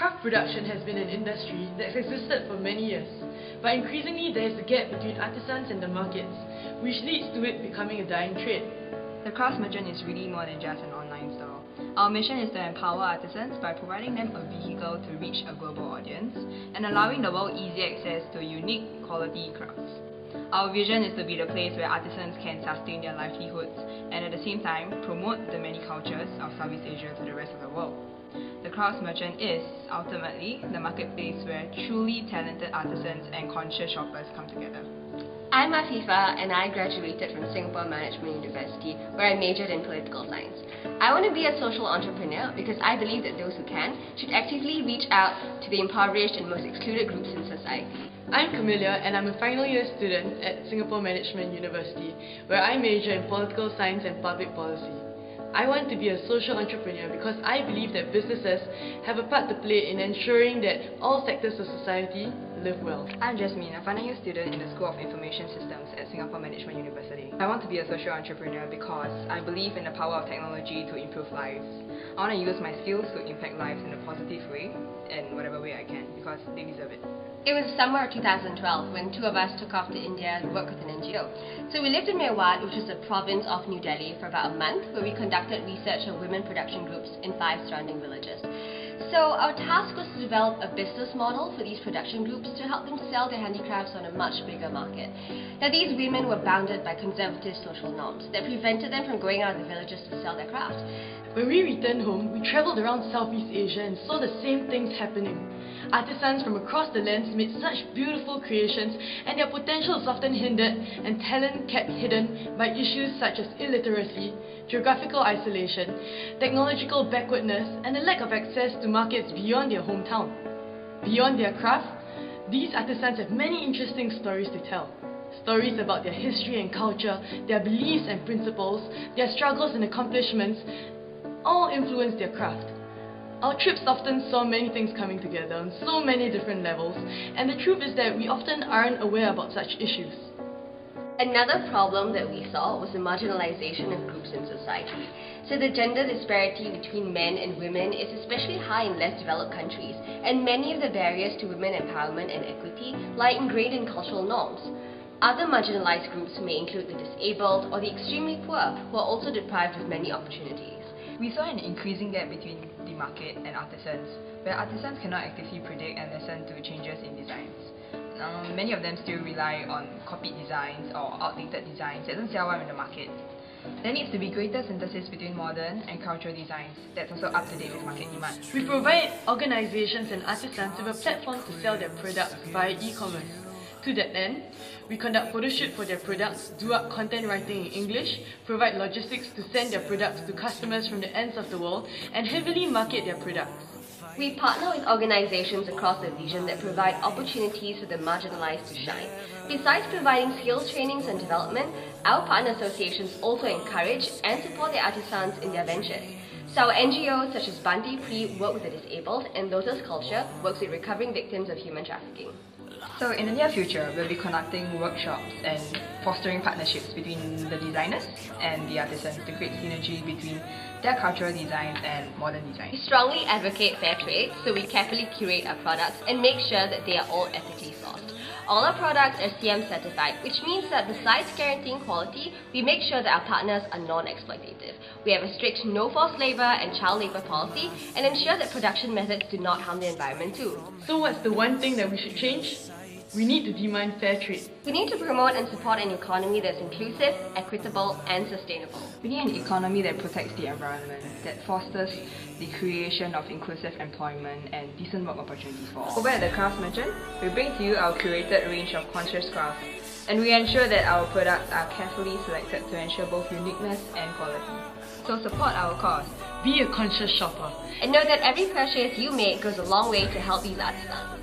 Craft production has been an industry that's existed for many years, but increasingly there is a gap between artisans and the markets, which leads to it becoming a dying trade. The Crafts Merchant is really more than just an online store. Our mission is to empower artisans by providing them a vehicle to reach a global audience and allowing the world easy access to unique quality crafts. Our vision is to be the place where artisans can sustain their livelihoods and at the same time promote the many cultures of Southeast Asia to the rest of the world. The Crafts Merchant is, ultimately, the marketplace where truly talented artisans and conscious shoppers come together. I'm Afifa and I graduated from Singapore Management University where I majored in political science. I want to be a social entrepreneur because I believe that those who can should actively reach out to the impoverished and most excluded groups in society. I'm Camelia and I'm a final year student at Singapore Management University where I major in political science and public policy. I want to be a social entrepreneur because I believe that businesses have a part to play in ensuring that all sectors of society live well. I'm Jasmine, a final year student in the School of Information Systems at Singapore Management University. I want to be a social entrepreneur because I believe in the power of technology to improve lives. I want to use my skills to impact lives in a positive way, in whatever way I can, because they deserve it. It was summer of 2012 when two of us took off to India to work with an NGO. So we lived in Mewat, which is a province of New Delhi, for about a month, where we conducted research of women production groups in 5 surrounding villages. So our task was to develop a business model for these production groups to help them sell their handicrafts on a much bigger market. Now these women were bounded by conservative social norms that prevented them from going out of the villages to sell their craft. When we returned home, we travelled around Southeast Asia and saw the same things happening. Artisans from across the lands made such beautiful creations, and their potential is often hindered and talent kept hidden by issues such as illiteracy, geographical isolation, technological backwardness, and the lack of access to markets beyond their hometown. Beyond their craft, these artisans have many interesting stories to tell. Stories about their history and culture, their beliefs and principles, their struggles and accomplishments, all influence their craft. Our trips often saw many things coming together on so many different levels, and the truth is that we often aren't aware about such issues. Another problem that we saw was the marginalization of groups in society. So the gender disparity between men and women is especially high in less developed countries, and many of the barriers to women empowerment and equity lie ingrained in cultural norms. Other marginalized groups may include the disabled or the extremely poor, who are also deprived of many opportunities. We saw an increasing gap between the market and artisans, where artisans cannot actively predict and listen to changes in designs. Many of them still rely on copied designs or outdated designs that don't sell well in the market. There needs to be greater synthesis between modern and cultural designs that's also up to date with market demand. We provide organizations and artisans with a platform to sell their products via e-commerce. To that end, we conduct photo shoots for their products, do up content writing in English, provide logistics to send their products to customers from the ends of the world, and heavily market their products. We partner with organizations across the region that provide opportunities for the marginalized to shine. Besides providing skills trainings and development, our partner associations also encourage and support their artisans in their ventures. So our NGOs such as Bandi Pri work with the disabled, and Lotus Culture works with recovering victims of human trafficking. So in the near future, we'll be conducting workshops and fostering partnerships between the designers and the artisans to create synergy between their cultural designs and modern We designs. strongly advocate fair trade, so we carefully curate our products and make sure that they are all ethically sourced. All our products are CM certified, which means that besides guaranteeing quality, we make sure that our partners are non-exploitative. We have a strict no forced labour and child labour policy and ensure that production methods do not harm the environment too. So what's the one thing that we should change? We need to demand fair trade. We need to promote and support an economy that's inclusive, equitable and sustainable. We need an economy that protects the environment, that fosters the creation of inclusive employment and decent work opportunities for all. Over at the Crafts Merchant, we bring to you our curated range of conscious crafts, and we ensure that our products are carefully selected to ensure both uniqueness and quality. So support our cause. Be a conscious shopper. And know that every purchase you make goes a long way to help these artisans.